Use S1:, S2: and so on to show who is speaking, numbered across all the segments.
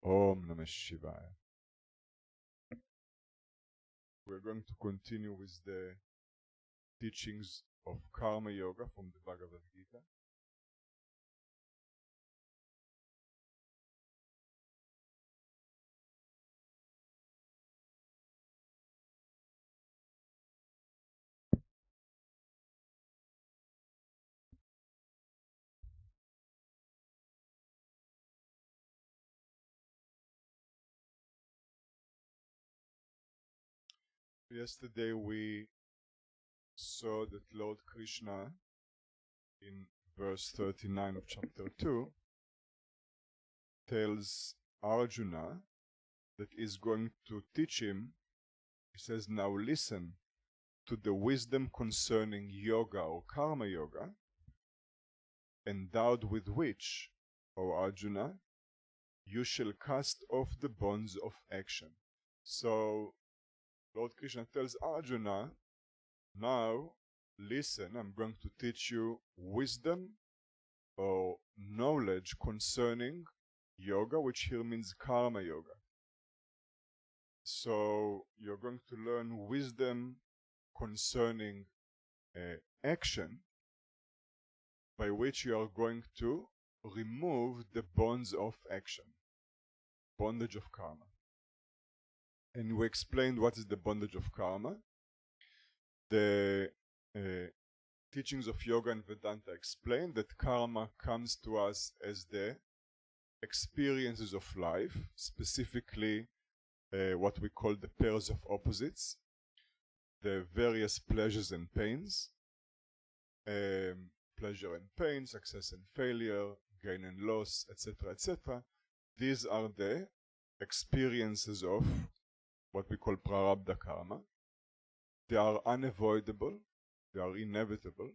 S1: Om Namah Shivaya. We're going to continue with the teachings of Karma Yoga from the Bhagavad Gita. Yesterday we saw that Lord Krishna, in verse 39 of chapter 2, tells Arjuna that he's going to teach him. He says, now listen to the wisdom concerning yoga or karma yoga, endowed with which, O Arjuna, you shall cast off the bonds of action. So Lord Krishna tells Arjuna, now listen, I'm going to teach you wisdom or knowledge concerning yoga, which here means karma yoga. So you're going to learn wisdom concerning action, by which you are going to remove the bonds of action, bondage of karma. And we explained what is the bondage of karma. The teachings of yoga and Vedanta explain that karma comes to us as the experiences of life, specifically what we call the pairs of opposites, the various pleasures and pains, pleasure and pain, success and failure, gain and loss, etc., etc. These are the experiences of what we call prarabdha karma. They are unavoidable, they are inevitable,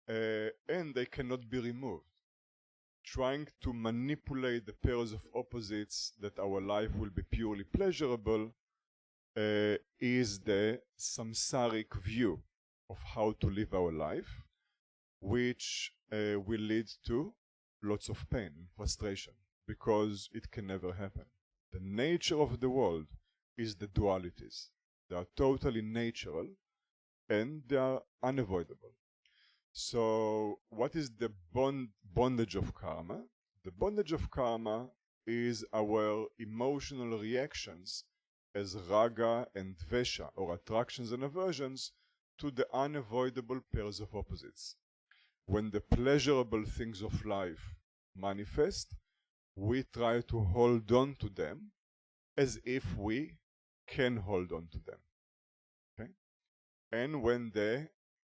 S1: and they cannot be removed. Trying to manipulate the pairs of opposites that our life will be purely pleasurable is the samsaric view of how to live our life, which will lead to lots of pain and frustration, because it can never happen. The nature of the world is the dualities. They are totally natural and they are unavoidable. So what is the bondage of karma? The bondage of karma is our emotional reactions as raga and dvesha, or attractions and aversions, to the unavoidable pairs of opposites. When the pleasurable things of life manifest, we try to hold on to them as if we can hold on to them. Okay? And when the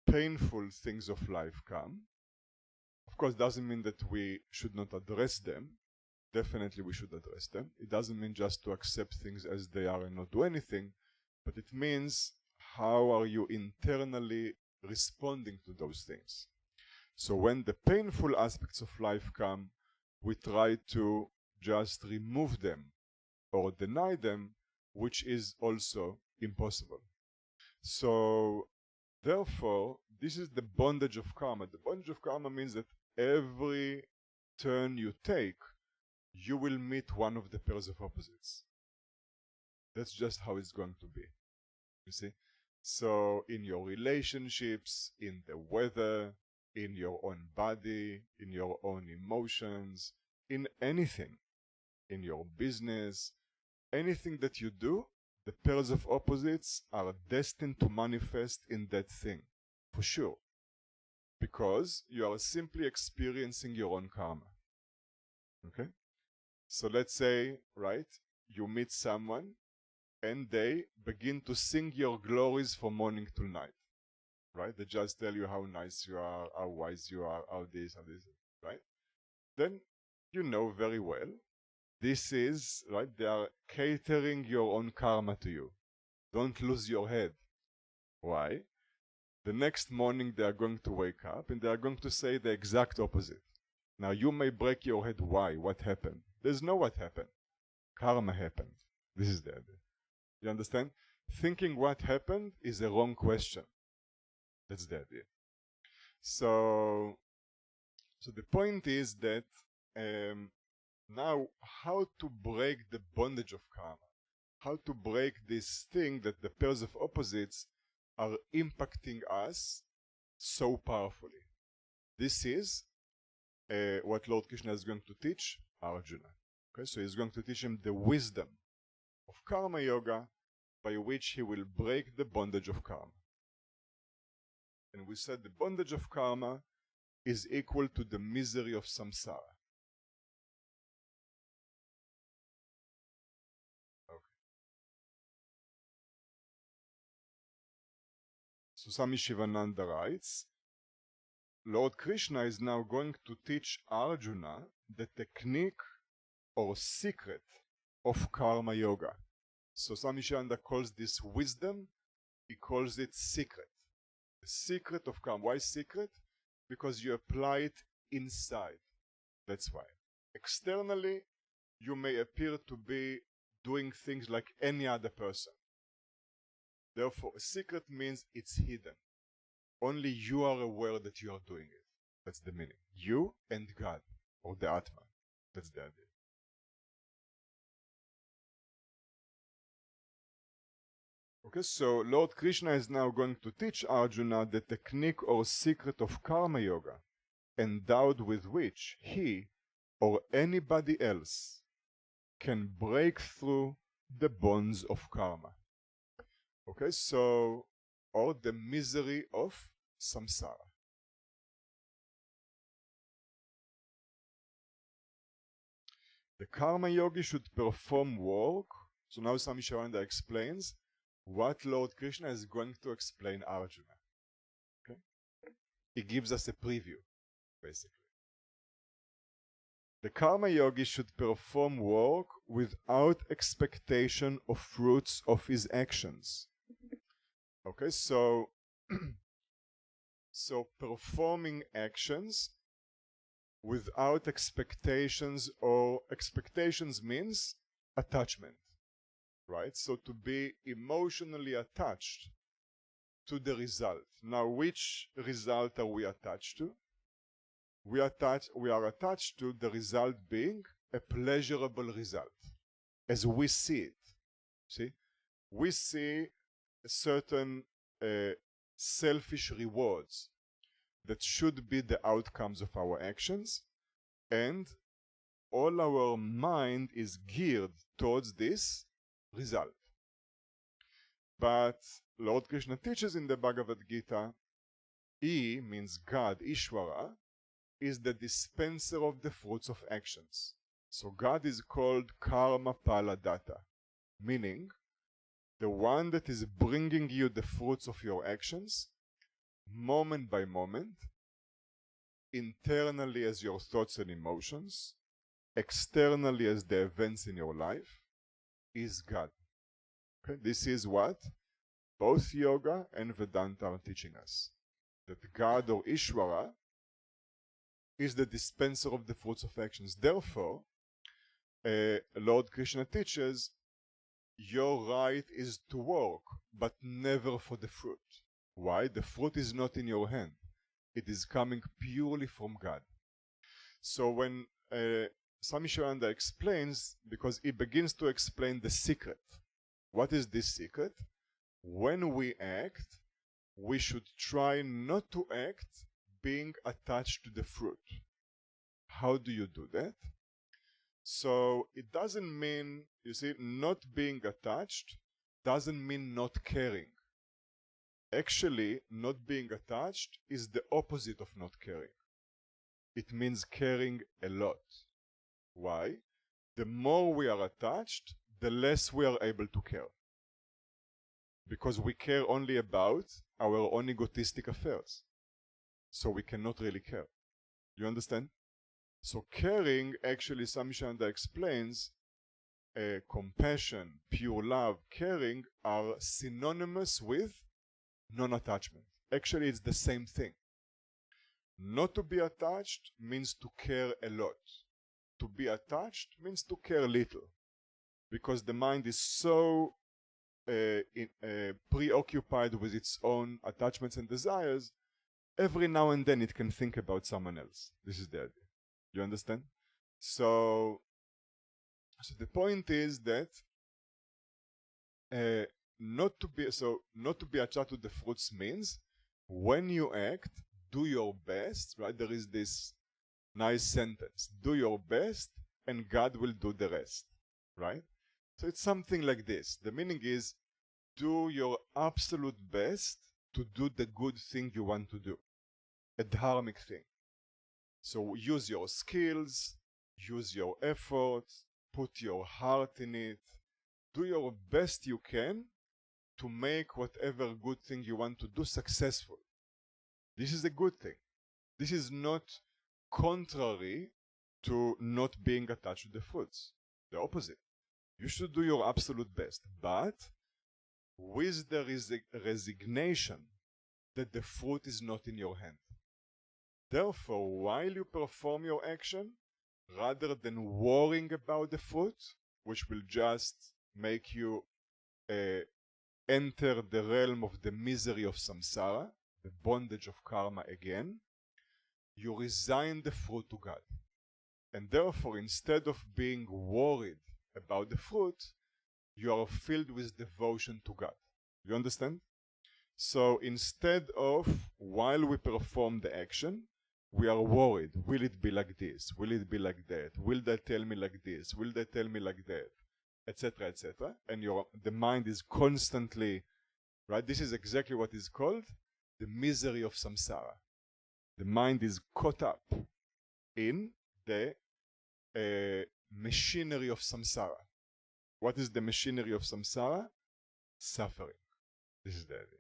S1: painful things of life come, of course, doesn't mean that we should not address them. Definitely we should address them. It doesn't mean just to accept things as they are and not do anything, but it means how are you internally responding to those things. So when the painful aspects of life come, we try to just remove them or deny them, which is also impossible. So therefore, this is the bondage of karma. The bondage of karma means that every turn you take, you will meet one of the pairs of opposites. That's just how it's going to be. You see? So in your relationships, in the weather, in your own body, in your own emotions, in anything, in your business, anything that you do, the pairs of opposites are destined to manifest in that thing, for sure. Because you are simply experiencing your own karma. Okay? So let's say, right, you meet someone and they begin to sing your glories from morning till night. Right? They just tell you how nice you are, how wise you are, how this, right? Then you know very well, this is, right, they are catering your own karma to you. Don't lose your head. Why? The next morning they are going to wake up and they are going to say the exact opposite. Now you may break your head, why? What happened? There's no what happened. Karma happened. This is the idea. You understand? Thinking what happened is a wrong question. That's the idea. So the point is that Now, how to break the bondage of karma? How to break this thing that the pairs of opposites are impacting us so powerfully? This is what Lord Krishna is going to teach Arjuna. Okay, so he's going to teach him the wisdom of karma yoga by which he will break the bondage of karma. And we said the bondage of karma is equal to the misery of samsara. Okay. So Swami Shivananda writes, Lord Krishna is now going to teach Arjuna the technique or secret of karma yoga. So Swami Shivananda calls this wisdom, he calls it secret. The secret of karma. Why secret? Because you apply it inside. That's why. Externally, you may appear to be doing things like any other person. Therefore, a secret means it's hidden. Only you are aware that you are doing it. That's the meaning. You and God, or the Atman. That's the idea. Okay, so Lord Krishna is now going to teach Arjuna the technique or secret of karma yoga, endowed with which he or anybody else can break through the bonds of karma. Okay, so, or the misery of samsara. The karma yogi should perform work. So now Swami Shivananda explains what Lord Krishna is going to explain Arjuna. Okay? He gives us a preview, basically. The karma yogi should perform work without expectation of fruits of his actions. Okay, so so performing actions without expectations, or expectations means attachment, right? So to be emotionally attached to the result. Now, which result are we attached to? We are attached to the result being a pleasurable result, as we see it. See, we see certain selfish rewards that should be the outcomes of our actions, and all our mind is geared towards this result. But Lord Krishna teaches in the Bhagavad Gita, He means God, Ishvara, is the dispenser of the fruits of actions. So God is called Karma Pala Data, meaning the one that is bringing you the fruits of your actions, moment by moment, internally as your thoughts and emotions, externally as the events in your life, is God. Okay? This is what both yoga and Vedanta are teaching us. That God, or Ishvara, is the dispenser of the fruits of actions. Therefore, Lord Krishna teaches, your right is to work, but never for the fruit. Why? The fruit is not in your hand. It is coming purely from God. So when Swami Shivananda explains, because he begins to explain the secret. What is this secret? When we act, we should try not to act being attached to the fruit. How do you do that? So it doesn't mean, you see, not being attached doesn't mean not caring. Actually, not being attached is the opposite of not caring. It means caring a lot. Why? The more we are attached, the less we are able to care. Because we care only about our own egotistic affairs. So we cannot really care. You understand? So caring, actually, Swami Shivananda explains, compassion, pure love, caring are synonymous with non-attachment. Actually, it's the same thing. Not to be attached means to care a lot. To be attached means to care little. Because the mind is so preoccupied with its own attachments and desires, every now and then it can think about someone else. This is the idea. You understand? So So the point is that not to be attached to the fruits means when you act, do your best, right? There is this nice sentence, do your best and God will do the rest, right? So it's something like this. The meaning is do your absolute best to do the good thing you want to do, a dharmic thing. So use your skills, use your efforts, put your heart in it, do your best you can to make whatever good thing you want to do successful. This is a good thing. This is not contrary to not being attached to the fruits. The opposite. You should do your absolute best, but with the resignation that the fruit is not in your hand. Therefore, while you perform your action, rather than worrying about the fruit, which will just make you enter the realm of the misery of samsara, the bondage of karma again, you resign the fruit to God. And therefore, instead of being worried about the fruit, you are filled with devotion to God. You understand? So instead of, while we perform the action, we are worried. Will it be like this? Will it be like that? Will they tell me like this? Will they tell me like that? Etc., etc. And the mind is constantly, right? This is exactly what is called the misery of samsara. The mind is caught up in the machinery of samsara. What is the machinery of samsara? Suffering. This is the idea.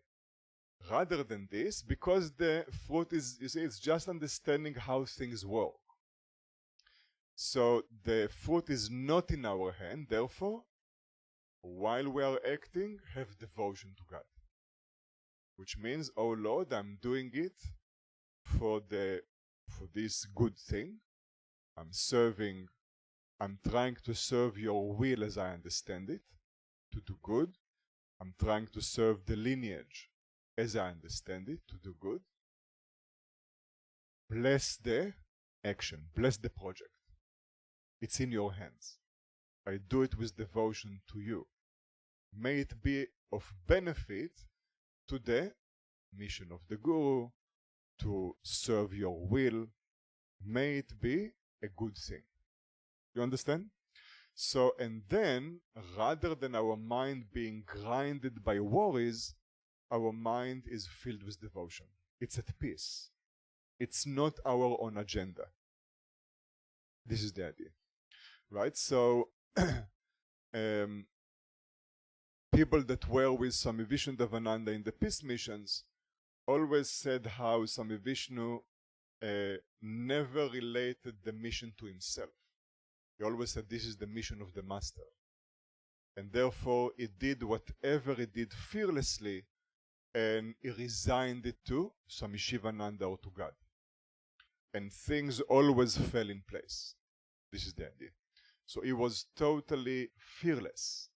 S1: Rather than this, because the fruit is, you see, it's just understanding how things work. So the fruit is not in our hand, therefore, while we are acting, have devotion to God. Which means, oh Lord, I'm doing it for this good thing. I'm trying to serve your will as I understand it, to do good. I'm trying to serve the lineage as I understand it, to do good. Bless the action, bless the project. It's in your hands. I do it with devotion to you. May it be of benefit to the mission of the Guru, to serve your will. May it be a good thing. You understand? So, and then, rather than our mind being grinded by worries, our mind is filled with devotion. It's at peace. It's not our own agenda. This is the idea. Right? So, people that were with Swami Brahmananda in the peace missions always said how Swami Vishnu never related the mission to himself. He always said this is the mission of the master. And therefore he did whatever he did fearlessly, and he resigned it to Swami Shivananda or to God. And things always fell in place. This is the idea. So he was totally fearless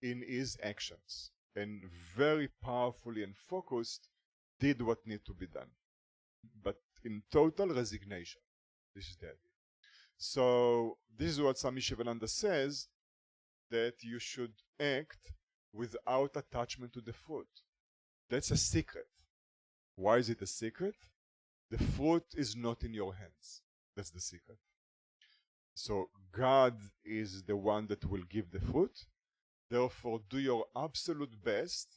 S1: in his actions and very powerfully and focused did what needed to be done. But in total resignation. This is the idea. So this is what Swami Shivananda says, that you should act without attachment to the fruit. That's a secret. Why is it a secret? The fruit is not in your hands. That's the secret. So God is the one that will give the fruit. Therefore, do your absolute best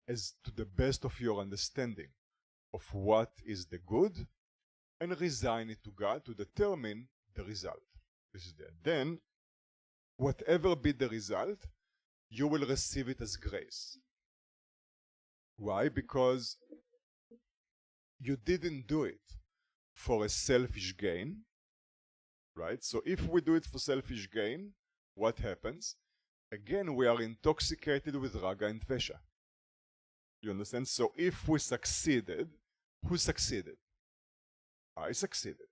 S1: as to the best of your understanding of what is the good, and resign it to God to determine the result. This is there. Then, whatever be the result, you will receive it as grace. Why? Because you didn't do it for a selfish gain, right? So if we do it for selfish gain, what happens? Again, we are intoxicated with raga and vesha. You understand? So if we succeeded, who succeeded? I succeeded.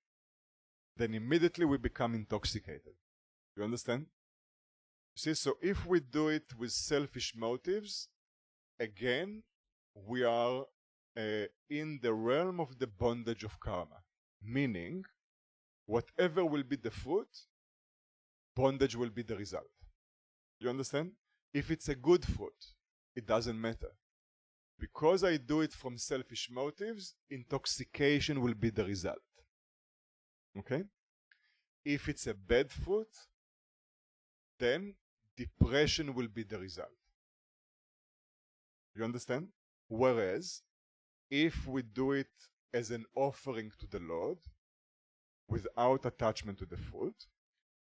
S1: Then immediately we become intoxicated. You understand? You see, so if we do it with selfish motives, again, we are in the realm of the bondage of karma. Meaning, whatever will be the fruit, bondage will be the result. You understand? If it's a good fruit, it doesn't matter. Because I do it from selfish motives, intoxication will be the result. Okay? If it's a bad fruit, then depression will be the result. You understand? Whereas, if we do it as an offering to the Lord, without attachment to the fruit,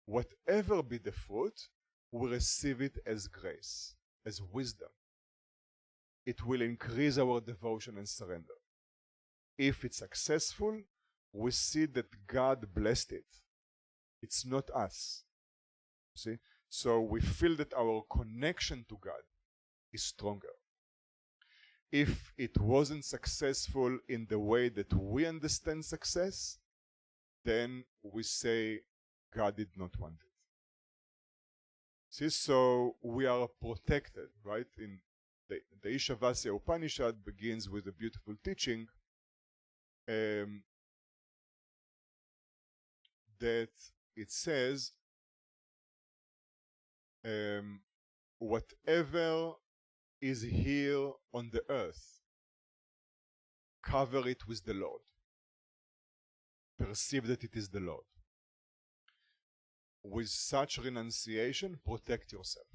S1: whatever be the fruit, we receive it as grace, as wisdom. It will increase our devotion and surrender. If it's successful, we see that God blessed it. It's not us. See? So we feel that our connection to God is stronger. If it wasn't successful in the way that we understand success, then we say God did not want it. See, so we are protected, right? In the Ishavasya Upanishad begins with a beautiful teaching that it says, whatever is here on the earth, cover it with the Lord. Perceive that it is the Lord. With such renunciation, protect yourself.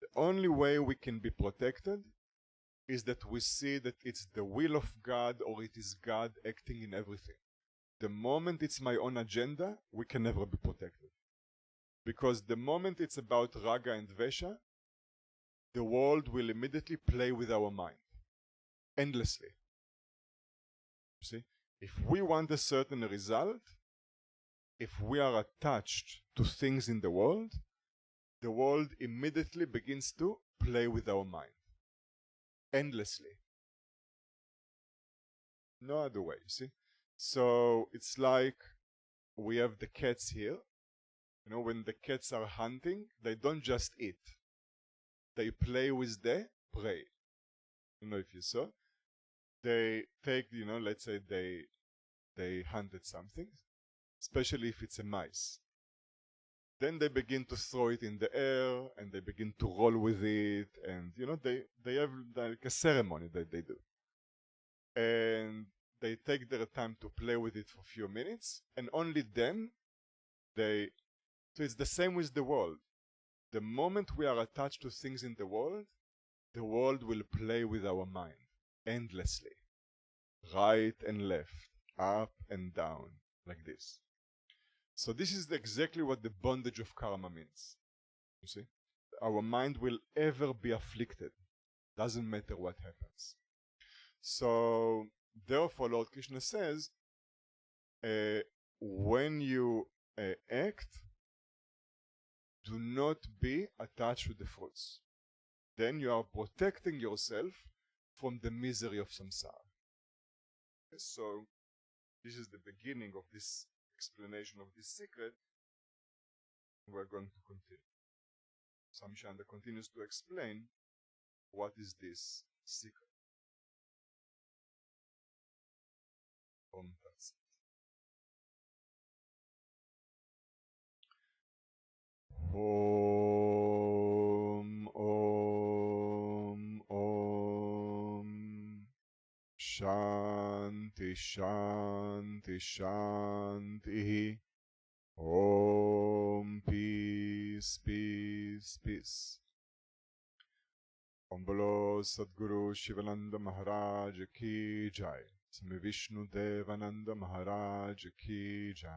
S1: The only way we can be protected is that we see that it's the will of God, or it is God acting in everything. The moment it's my own agenda, we can never be protected. Because the moment it's about raga and vesha, the world will immediately play with our mind, endlessly. See? If we want a certain result, if we are attached to things in the world immediately begins to play with our mind, endlessly. No other way, you see? So it's like we have the cats here. You know, when the cats are hunting, they don't just eat. They play with the prey. You know, if you saw, they take, you know, let's say they hunted something, especially if it's a mice. Then they begin to throw it in the air, and they begin to roll with it, and, you know, they have like a ceremony that they do. And they take their time to play with it for a few minutes, and only then so it's the same with the world. The moment we are attached to things in the world will play with our mind endlessly. Right and left, up and down, like this. So this is exactly what the bondage of karma means. You see? Our mind will ever be afflicted. Doesn't matter what happens. So therefore Lord Krishna says, when you act, do not be attached to the fruits. Then you are protecting yourself from the misery of samsara. Okay, so this is the beginning of this explanation of this secret. We're going to continue. Swami Shanda continues to explain what is this secret. Om Tat Sat. Om, Om, Om. Shanti, Shanti, Shanti. Om, peace, peace, peace. Om Bolo Sadguru Shivananda Maharaj Ki Jai. Swami Vishnu Devananda Maharaj Ki Jai.